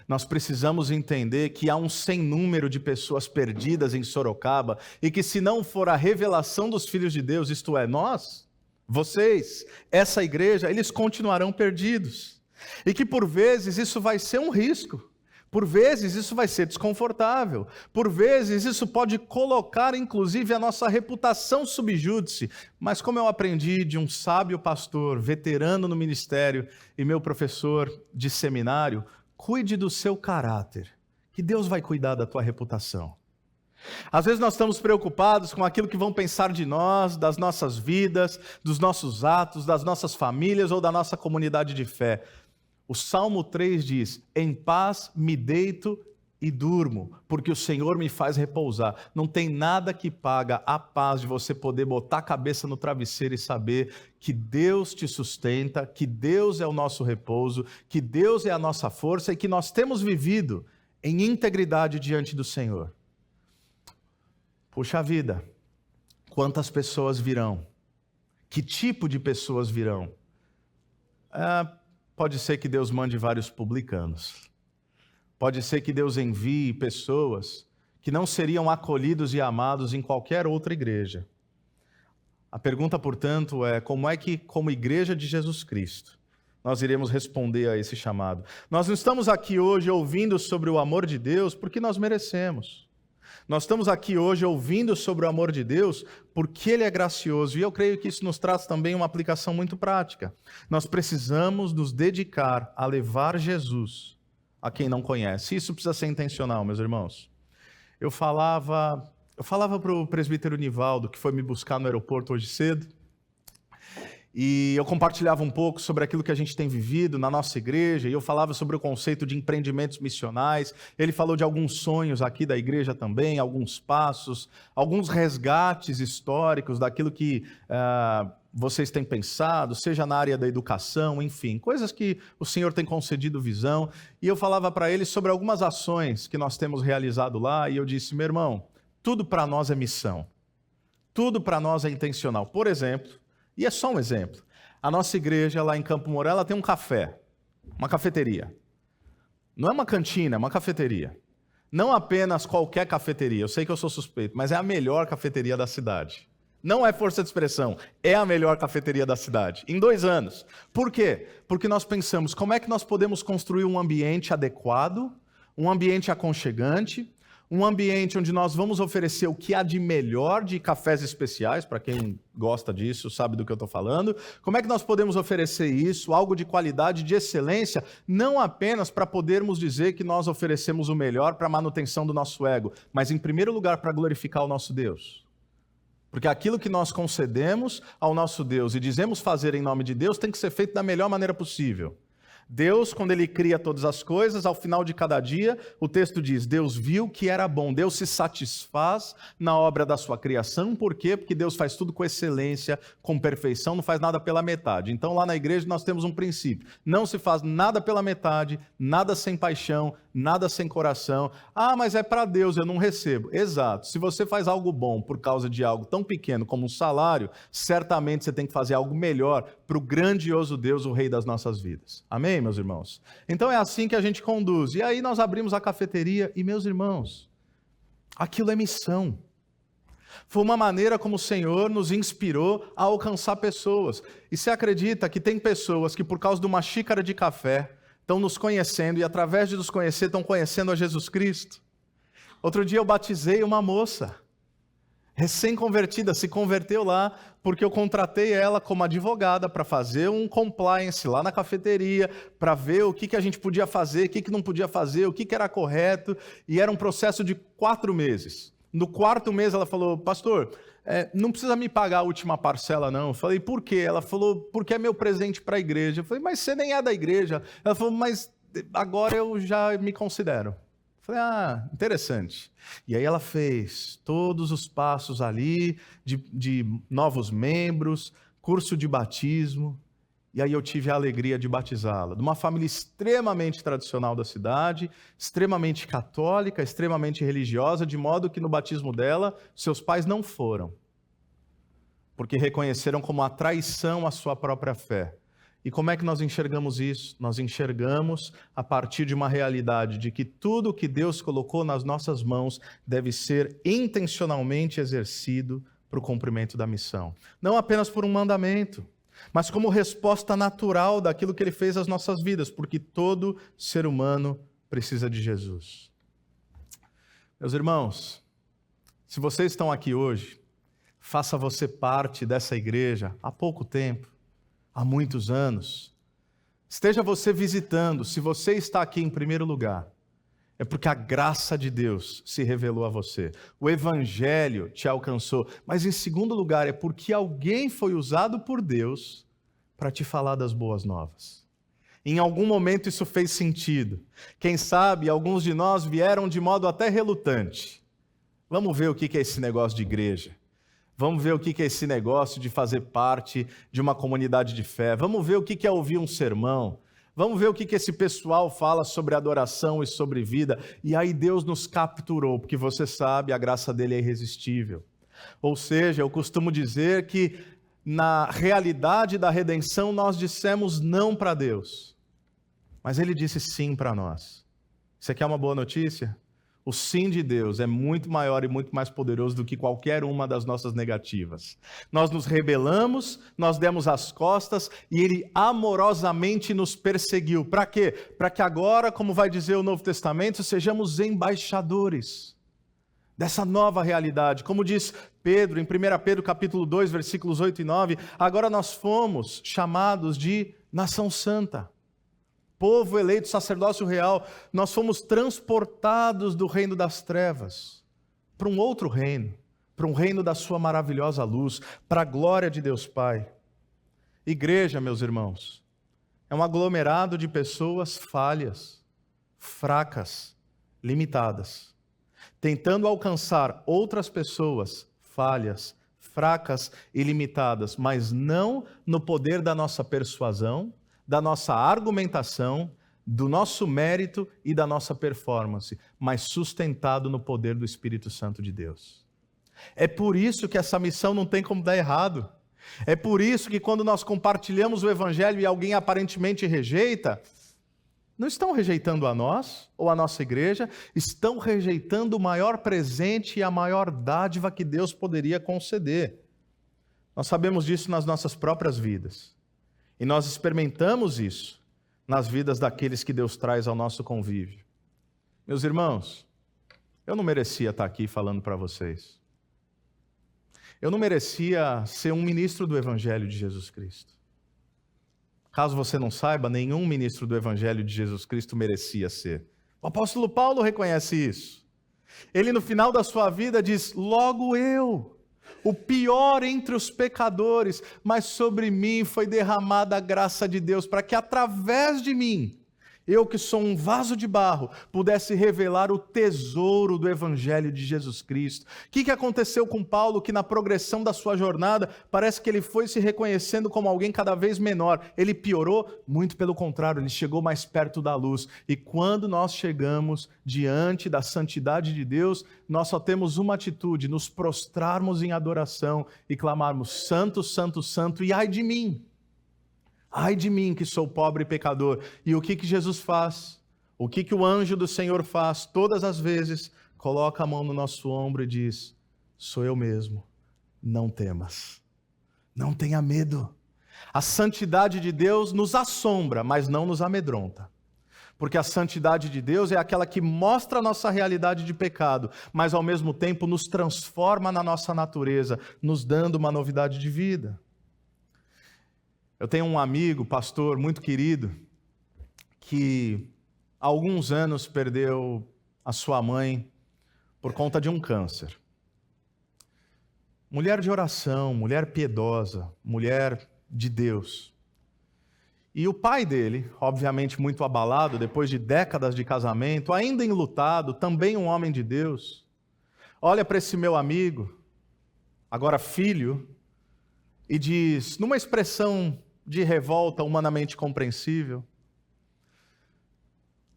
Nós precisamos entender que há um sem número de pessoas perdidas em Sorocaba e que se não for a revelação dos filhos de Deus, isto é, nós, vocês, essa igreja, eles continuarão perdidos. E que por vezes isso vai ser um risco. Por vezes isso vai ser desconfortável, por vezes isso pode colocar inclusive a nossa reputação sub júdice, mas como eu aprendi de um sábio pastor, veterano no ministério e meu professor de seminário, cuide do seu caráter, que Deus vai cuidar da tua reputação. Às vezes nós estamos preocupados com aquilo que vão pensar de nós, das nossas vidas, dos nossos atos, das nossas famílias ou da nossa comunidade de fé. O Salmo 3 diz: em paz me deito e durmo, porque o Senhor me faz repousar. Não tem nada que paga a paz de você poder botar a cabeça no travesseiro e saber que Deus te sustenta, que Deus é o nosso repouso, que Deus é a nossa força e que nós temos vivido em integridade diante do Senhor. Puxa vida, quantas pessoas virão? Que tipo de pessoas virão? Pode ser que Deus mande vários publicanos. Pode ser que Deus envie pessoas que não seriam acolhidos e amados em qualquer outra igreja. A pergunta, portanto, é como que, como igreja de Jesus Cristo, nós iremos responder a esse chamado? Nós não estamos aqui hoje ouvindo sobre o amor de Deus porque nós merecemos. Nós estamos aqui hoje ouvindo sobre o amor de Deus porque Ele é gracioso. E eu creio que isso nos traz também uma aplicação muito prática. Nós precisamos nos dedicar a levar Jesus a quem não conhece. Isso precisa ser intencional, meus irmãos. Eu falava para o presbítero Nivaldo, que foi me buscar no aeroporto hoje cedo, e eu compartilhava um pouco sobre aquilo que a gente tem vivido na nossa igreja, e eu falava sobre o conceito de empreendimentos missionais. Ele falou de alguns sonhos aqui da igreja também, alguns passos, alguns resgates históricos daquilo que vocês têm pensado, seja na área da educação, enfim, coisas que o Senhor tem concedido visão. E eu falava para ele sobre algumas ações que nós temos realizado lá, e eu disse: meu irmão, tudo para nós é missão, tudo para nós é intencional. Por exemplo, e é só um exemplo, a nossa igreja lá em Campo Mourão, ela tem um café, uma cafeteria. Não é uma cantina, é uma cafeteria. Não apenas qualquer cafeteria, eu sei que eu sou suspeito, mas é a melhor cafeteria da cidade. Não é força de expressão, é a melhor cafeteria da cidade, em 2 anos. Por quê? Porque nós pensamos, como é que nós podemos construir um ambiente adequado, um ambiente aconchegante, um ambiente onde nós vamos oferecer o que há de melhor de cafés especiais, para quem gosta disso, sabe do que eu estou falando. Como é que nós podemos oferecer isso, algo de qualidade, de excelência, não apenas para podermos dizer que nós oferecemos o melhor para a manutenção do nosso ego, mas em primeiro lugar para glorificar o nosso Deus. Porque aquilo que nós concedemos ao nosso Deus e dizemos fazer em nome de Deus tem que ser feito da melhor maneira possível. Deus, quando Ele cria todas as coisas, ao final de cada dia, o texto diz: Deus viu que era bom. Deus se satisfaz na obra da sua criação. Por quê? Porque Deus faz tudo com excelência, com perfeição, não faz nada pela metade. Então, lá na igreja, nós temos um princípio: não se faz nada pela metade, nada sem paixão, nada sem coração. Ah, mas é para Deus, eu não recebo. Exato. Se você faz algo bom por causa de algo tão pequeno como um salário, certamente você tem que fazer algo melhor para o grandioso Deus, o Rei das nossas vidas. Amém, meus irmãos? Então é assim que a gente conduz. E aí nós abrimos a cafeteria e, meus irmãos, aquilo é missão. Foi uma maneira como o Senhor nos inspirou a alcançar pessoas. E você acredita que tem pessoas que por causa de uma xícara de café estão nos conhecendo e através de nos conhecer estão conhecendo a Jesus Cristo? Outro dia eu batizei uma moça recém-convertida, se converteu lá porque eu contratei ela como advogada para fazer um compliance lá na cafeteria, para ver o que a gente podia fazer, o que não podia fazer, o que era correto, e era um processo de 4 meses. No 4º mês ela falou: pastor, não precisa me pagar a última parcela não. Eu falei: por quê? Ela falou: porque é meu presente para a igreja. Eu falei: mas você nem é da igreja. Ela falou: mas agora eu já me considero. Falei: ah, interessante. E aí ela fez todos os passos ali de novos membros, curso de batismo, e aí eu tive a alegria de batizá-la. De uma família extremamente tradicional da cidade, extremamente católica, extremamente religiosa, de modo que no batismo dela, seus pais não foram, porque reconheceram como a traição à sua própria fé. E como é que nós enxergamos isso? Nós enxergamos a partir de uma realidade de que tudo o que Deus colocou nas nossas mãos deve ser intencionalmente exercido para o cumprimento da missão. Não apenas por um mandamento, mas como resposta natural daquilo que Ele fez às nossas vidas, porque todo ser humano precisa de Jesus. Meus irmãos, se vocês estão aqui hoje, faça você parte dessa igreja há pouco tempo, há muitos anos. Esteja você visitando, se você está aqui em primeiro lugar, é porque a graça de Deus se revelou a você. O evangelho te alcançou. Mas em segundo lugar, é porque alguém foi usado por Deus para te falar das boas novas. Em algum momento isso fez sentido. Quem sabe alguns de nós vieram de modo até relutante. Vamos ver o que é esse negócio de igreja. Vamos ver o que é esse negócio de fazer parte de uma comunidade de fé. Vamos ver o que é ouvir um sermão. Vamos ver o que esse pessoal fala sobre adoração e sobre vida. E aí Deus nos capturou, porque você sabe, a graça dele é irresistível. Ou seja, eu costumo dizer que na realidade da redenção nós dissemos não para Deus. Mas ele disse sim para nós. Você quer uma boa notícia? O sim de Deus é muito maior e muito mais poderoso do que qualquer uma das nossas negativas. Nós nos rebelamos, nós demos as costas e ele amorosamente nos perseguiu. Para quê? Para que agora, como vai dizer o Novo Testamento, sejamos embaixadores dessa nova realidade. Como diz Pedro, em 1 Pedro capítulo 2, versículos 8 e 9, agora nós fomos chamados de nação santa. Povo eleito, sacerdócio real, nós fomos transportados do reino das trevas para um outro reino, para um reino da sua maravilhosa luz, para a glória de Deus Pai. Igreja, meus irmãos, é um aglomerado de pessoas falhas, fracas, limitadas, tentando alcançar outras pessoas falhas, fracas e limitadas, mas não no poder da nossa persuasão, da nossa argumentação, do nosso mérito e da nossa performance, mas sustentado no poder do Espírito Santo de Deus. É por isso que essa missão não tem como dar errado. É por isso que quando nós compartilhamos o Evangelho e alguém aparentemente rejeita, não estão rejeitando a nós ou a nossa igreja, estão rejeitando o maior presente e a maior dádiva que Deus poderia conceder. Nós sabemos disso nas nossas próprias vidas. E nós experimentamos isso nas vidas daqueles que Deus traz ao nosso convívio. Meus irmãos, eu não merecia estar aqui falando para vocês. Eu não merecia ser um ministro do Evangelho de Jesus Cristo. Caso você não saiba, nenhum ministro do Evangelho de Jesus Cristo merecia ser. O apóstolo Paulo reconhece isso. Ele, no final da sua vida, diz: logo eu, o pior entre os pecadores, mas sobre mim foi derramada a graça de Deus, para que através de mim, eu que sou um vaso de barro, pudesse revelar o tesouro do Evangelho de Jesus Cristo. O que aconteceu com Paulo, que na progressão da sua jornada, parece que ele foi se reconhecendo como alguém cada vez menor. Ele piorou? Muito pelo contrário, ele chegou mais perto da luz. E quando nós chegamos diante da santidade de Deus, nós só temos uma atitude: nos prostrarmos em adoração e clamarmos: Santo, Santo, Santo, e ai de mim! Ai de mim que sou pobre e pecador. E o que Jesus faz? O que o anjo do Senhor faz? Todas as vezes, coloca a mão no nosso ombro e diz: sou eu mesmo, não temas, não tenha medo. A santidade de Deus nos assombra, mas não nos amedronta. Porque a santidade de Deus é aquela que mostra a nossa realidade de pecado, mas ao mesmo tempo nos transforma na nossa natureza, nos dando uma novidade de vida. Eu tenho um amigo, pastor, muito querido, que há alguns anos perdeu a sua mãe por conta de um câncer. Mulher de oração, mulher piedosa, mulher de Deus. E o pai dele, obviamente muito abalado, depois de décadas de casamento, ainda enlutado, também um homem de Deus, olha para esse meu amigo, agora filho, e diz, numa expressão de revolta humanamente compreensível: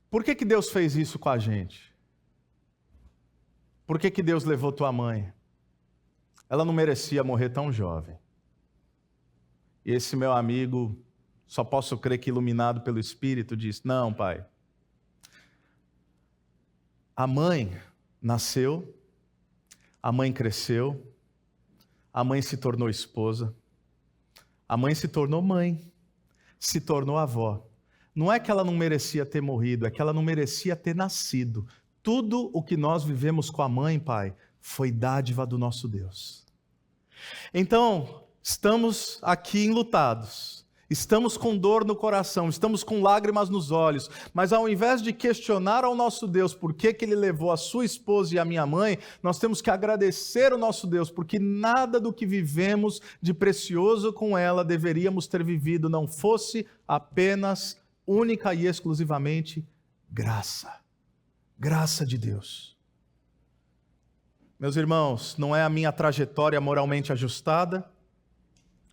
por que Deus fez isso com a gente? Por que Deus levou tua mãe? Ela não merecia morrer tão jovem. E esse meu amigo, só posso crer que iluminado pelo Espírito, diz: não, pai. A mãe nasceu, a mãe cresceu, a mãe se tornou esposa, a mãe se tornou mãe, se tornou avó. Não é que ela não merecia ter morrido, é que ela não merecia ter nascido. Tudo o que nós vivemos com a mãe, pai, foi dádiva do nosso Deus. Então, estamos aqui enlutados. Estamos com dor no coração, estamos com lágrimas nos olhos, mas ao invés de questionar ao nosso Deus por que Ele levou a sua esposa e a minha mãe, nós temos que agradecer ao nosso Deus, porque nada do que vivemos de precioso com ela deveríamos ter vivido, não fosse apenas, única e exclusivamente, graça. Graça de Deus. Meus irmãos, não é a minha trajetória moralmente ajustada,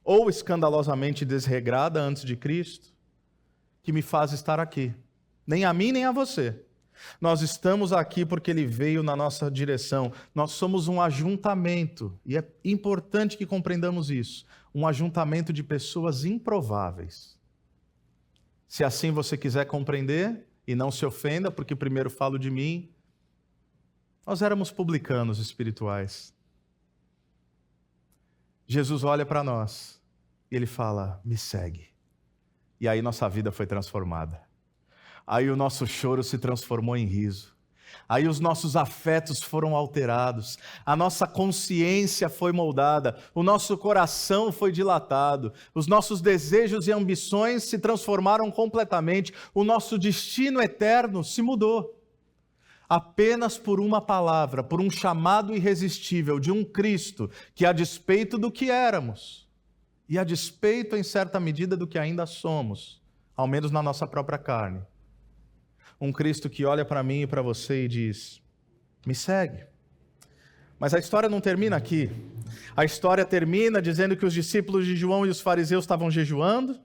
ou escandalosamente desregrada antes de Cristo, que me faz estar aqui. Nem a mim, nem a você. Nós estamos aqui porque Ele veio na nossa direção. Nós somos um ajuntamento, e é importante que compreendamos isso. Um ajuntamento de pessoas improváveis. Se assim você quiser compreender, e não se ofenda, porque primeiro falo de mim, nós éramos publicanos espirituais. Jesus olha para nós e Ele fala, me segue. E aí nossa vida foi transformada. Aí o nosso choro se transformou em riso. Aí os nossos afetos foram alterados. A nossa consciência foi moldada. O nosso coração foi dilatado. Os nossos desejos e ambições se transformaram completamente. O nosso destino eterno se mudou. Apenas por uma palavra, por um chamado irresistível de um Cristo que, a despeito do que éramos, e a despeito, em certa medida, do que ainda somos, ao menos na nossa própria carne, um Cristo que olha para mim e para você e diz, me segue. Mas a história não termina aqui. A história termina dizendo que os discípulos de João e os fariseus estavam jejuando.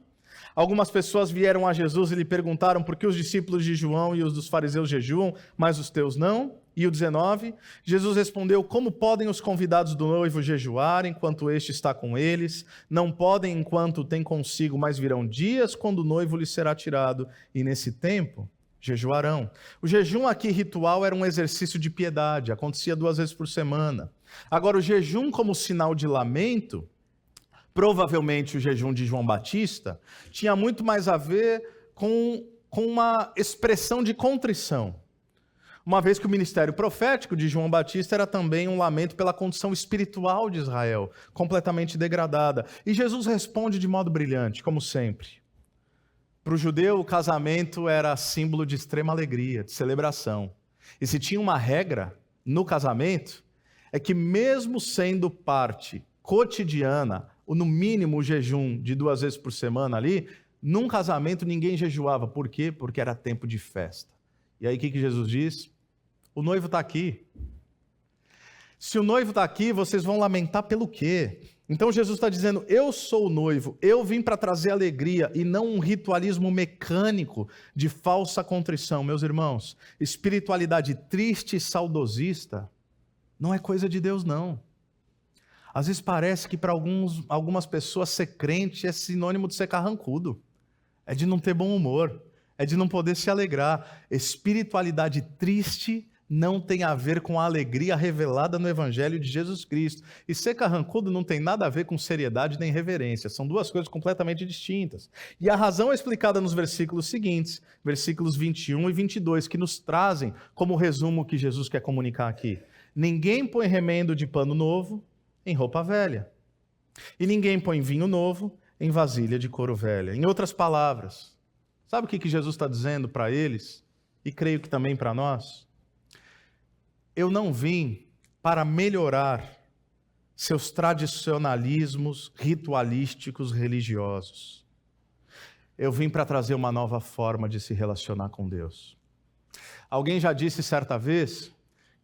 Algumas pessoas vieram a Jesus e lhe perguntaram por que os discípulos de João e os dos fariseus jejuam, mas os teus não? E o 19, Jesus respondeu, como podem os convidados do noivo jejuar enquanto este está com eles? Não podem enquanto tem consigo, mas virão dias quando o noivo lhes será tirado, e nesse tempo jejuarão. O jejum aqui ritual era um exercício de piedade, acontecia 2 vezes por semana. Agora, o jejum como sinal de lamento, provavelmente o jejum de João Batista, tinha muito mais a ver com uma expressão de contrição. Uma vez que o ministério profético de João Batista era também um lamento pela condição espiritual de Israel, completamente degradada. E Jesus responde de modo brilhante, como sempre. Para o judeu, o casamento era símbolo de extrema alegria, de celebração. E se tinha uma regra no casamento, é que mesmo sendo parte cotidiana, ou no mínimo o jejum de 2 vezes por semana ali, num casamento ninguém jejuava. Por quê? Porque era tempo de festa. E aí o que Jesus diz? O noivo está aqui. Se o noivo está aqui, vocês vão lamentar pelo quê? Então Jesus está dizendo, eu sou o noivo, eu vim para trazer alegria e não um ritualismo mecânico de falsa contrição. Meus irmãos, espiritualidade triste e saudosista não é coisa de Deus, não. Às vezes parece que para algumas pessoas ser crente é sinônimo de ser carrancudo, é de não ter bom humor, é de não poder se alegrar. Espiritualidade triste não tem a ver com a alegria revelada no Evangelho de Jesus Cristo. E ser carrancudo não tem nada a ver com seriedade nem reverência. São duas coisas completamente distintas. E a razão é explicada nos versículos seguintes, versículos 21 e 22, que nos trazem como resumo o que Jesus quer comunicar aqui. Ninguém põe remendo de pano novo em roupa velha. E ninguém põe vinho novo em vasilha de couro velha. Em outras palavras, sabe o que Jesus está dizendo para eles? E creio que também para nós? Eu não vim para melhorar seus tradicionalismos ritualísticos religiosos. Eu vim para trazer uma nova forma de se relacionar com Deus. Alguém já disse certa vez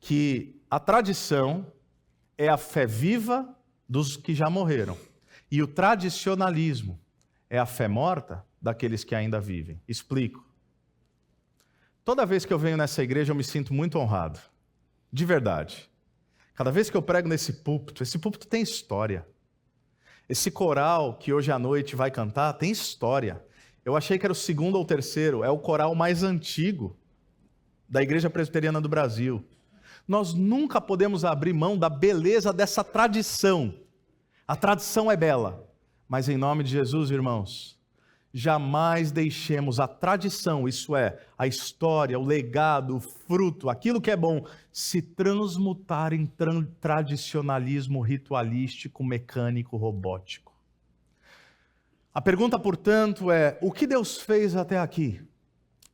que a tradição é a fé viva dos que já morreram. E o tradicionalismo é a fé morta daqueles que ainda vivem. Explico. Toda vez que eu venho nessa igreja eu me sinto muito honrado. De verdade. Cada vez que eu prego nesse púlpito, esse púlpito tem história. Esse coral que hoje à noite vai cantar tem história. Eu achei que era o 2º ou 3º, é o coral mais antigo da Igreja Presbiteriana do Brasil. Nós nunca podemos abrir mão da beleza dessa tradição. A tradição é bela, mas em nome de Jesus, irmãos, jamais deixemos a tradição, isso é, a história, o legado, o fruto, aquilo que é bom, se transmutar em tradicionalismo ritualístico, mecânico, robótico. A pergunta, portanto, é: o que Deus fez até aqui?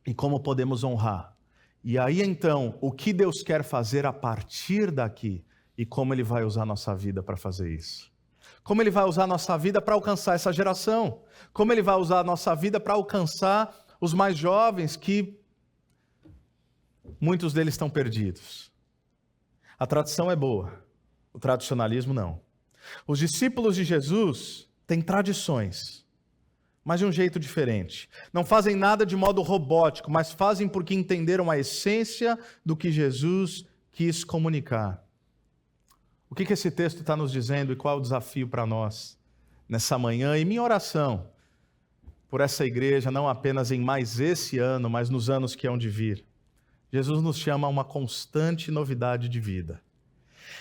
E como podemos honrar? E aí, então, o que Deus quer fazer a partir daqui? E como Ele vai usar a nossa vida para fazer isso? Como Ele vai usar a nossa vida para alcançar essa geração? Como Ele vai usar a nossa vida para alcançar os mais jovens, que muitos deles estão perdidos? A tradição é boa, o tradicionalismo não. Os discípulos de Jesus têm tradições, mas de um jeito diferente. Não fazem nada de modo robótico, mas fazem porque entenderam a essência do que Jesus quis comunicar. O que esse texto está nos dizendo e qual é o desafio para nós nessa manhã? E minha oração por essa igreja, não apenas em mais esse ano, mas nos anos que hão de vir. Jesus nos chama a uma constante novidade de vida.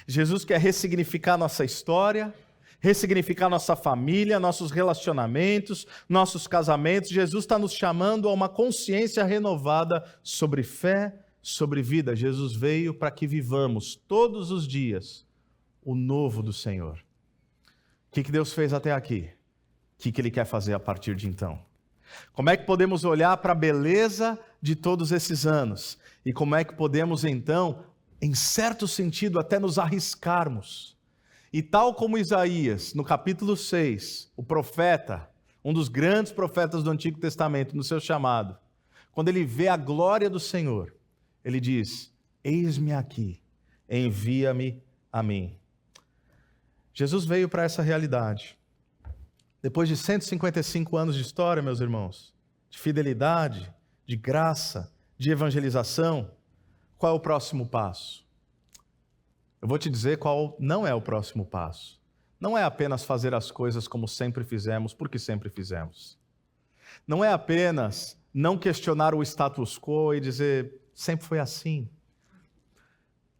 Jesus quer ressignificar nossa história, ressignificar nossa família, nossos relacionamentos, nossos casamentos. Jesus está nos chamando a uma consciência renovada sobre fé, sobre vida. Jesus veio para que vivamos todos os dias o novo do Senhor. O que Deus fez até aqui? O que Ele quer fazer a partir de então? Como é que podemos olhar para a beleza de todos esses anos? E como é que podemos então, em certo sentido, até nos arriscarmos? E tal como Isaías, no capítulo 6, o profeta, um dos grandes profetas do Antigo Testamento, no seu chamado, quando ele vê a glória do Senhor, ele diz: eis-me aqui, envia-me a mim. Jesus veio para essa realidade. Depois de 155 anos de história, meus irmãos, de fidelidade, de graça, de evangelização, qual é o próximo passo? Eu vou te dizer qual não é o próximo passo. Não é apenas fazer as coisas como sempre fizemos, porque sempre fizemos. Não é apenas não questionar o status quo e dizer, sempre foi assim.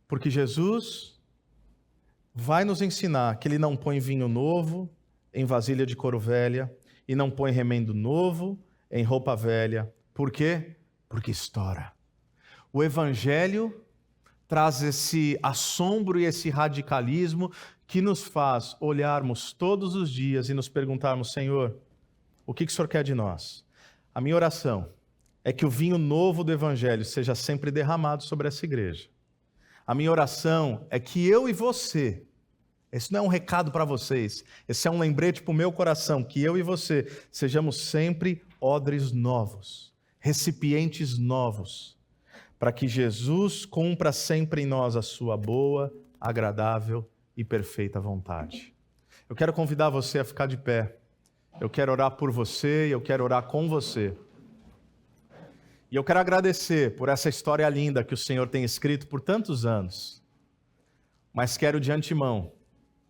Porque Jesus vai nos ensinar que Ele não põe vinho novo em vasilha de couro velha e não põe remendo novo em roupa velha. Por quê? Porque estoura. O Evangelho traz esse assombro e esse radicalismo que nos faz olharmos todos os dias e nos perguntarmos: Senhor, o que o Senhor quer de nós? A minha oração é que o vinho novo do Evangelho seja sempre derramado sobre essa igreja. A minha oração é que eu e você, esse não é um recado para vocês, esse é um lembrete para o meu coração, que eu e você sejamos sempre odres novos, recipientes novos, para que Jesus cumpra sempre em nós a sua boa, agradável e perfeita vontade. Eu quero convidar você a ficar de pé. Eu quero orar por você e eu quero orar com você. E eu quero agradecer por essa história linda que o Senhor tem escrito por tantos anos. Mas quero de antemão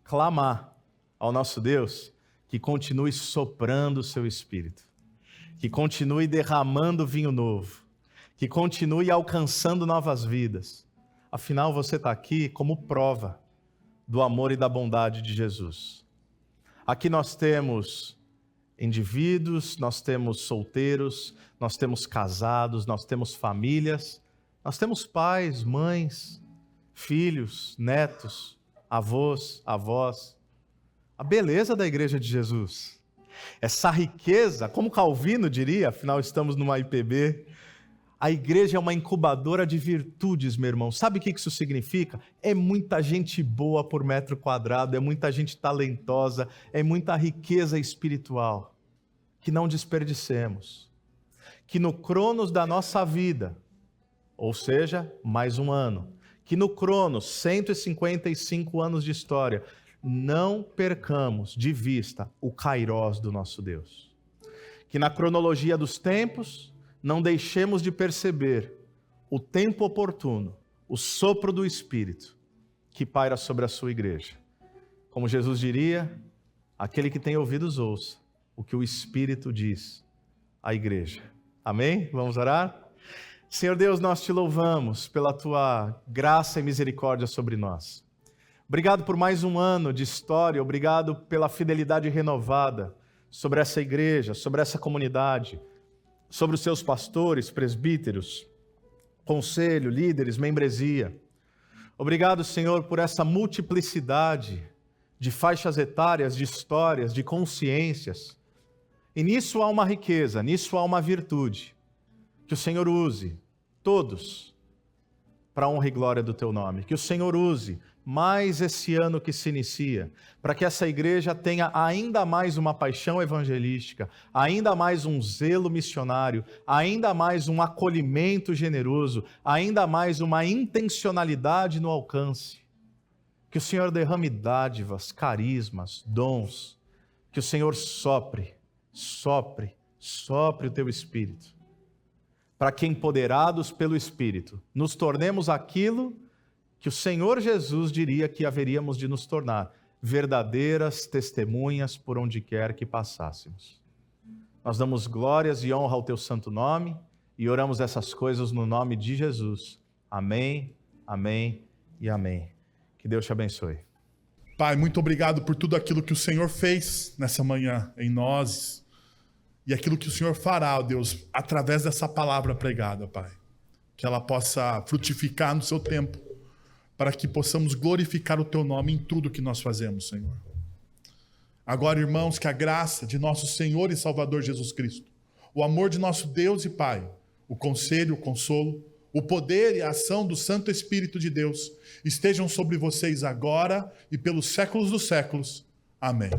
clamar ao nosso Deus que continue soprando o seu Espírito, que continue derramando vinho novo, que continue alcançando novas vidas. Afinal, você está aqui como prova do amor e da bondade de Jesus. Aqui nós temos indivíduos, nós temos solteiros, nós temos casados, nós temos famílias, nós temos pais, mães, filhos, netos, avós, avós. A beleza da igreja de Jesus, essa riqueza, como Calvino diria, afinal estamos numa IPB, a igreja é uma incubadora de virtudes, meu irmão. Sabe o que isso significa? É muita gente boa por metro quadrado, é muita gente talentosa, é muita riqueza espiritual, que não desperdicemos. Que no cronos da nossa vida, ou seja, mais um ano, que no cronos, 155 anos de história, não percamos de vista o kairós do nosso Deus. Que na cronologia dos tempos, não deixemos de perceber o tempo oportuno, o sopro do Espírito que paira sobre a sua igreja. Como Jesus diria, aquele que tem ouvidos ouça o que o Espírito diz à igreja. Amém? Vamos orar? Senhor Deus, nós te louvamos pela tua graça e misericórdia sobre nós. Obrigado por mais um ano de história, obrigado pela fidelidade renovada sobre essa igreja, sobre essa comunidade, sobre os seus pastores, presbíteros, conselho, líderes, membresia. Obrigado, Senhor, por essa multiplicidade de faixas etárias, de histórias, de consciências. E nisso há uma riqueza, nisso há uma virtude. Que o Senhor use todos para a honra e glória do teu nome. Que o Senhor use mais esse ano que se inicia, para que essa igreja tenha ainda mais uma paixão evangelística, ainda mais um zelo missionário, ainda mais um acolhimento generoso, ainda mais uma intencionalidade no alcance. Que o Senhor derrame dádivas, carismas, dons. Que o Senhor sopre o teu Espírito. Para que, empoderados pelo Espírito, nos tornemos aquilo que o Senhor Jesus diria que haveríamos de nos tornar, verdadeiras testemunhas por onde quer que passássemos. Nós damos glórias e honra ao teu santo nome e oramos essas coisas no nome de Jesus. Amém, amém e amém. Que Deus te abençoe. Pai, muito obrigado por tudo aquilo que o Senhor fez nessa manhã em nós e aquilo que o Senhor fará, ó Deus, através dessa palavra pregada, Pai. Que ela possa frutificar no seu tempo, para que possamos glorificar o teu nome em tudo que nós fazemos, Senhor. Agora, irmãos, que a graça de nosso Senhor e Salvador Jesus Cristo, o amor de nosso Deus e Pai, o conselho, o consolo, o poder e a ação do Santo Espírito de Deus estejam sobre vocês agora e pelos séculos dos séculos. Amém.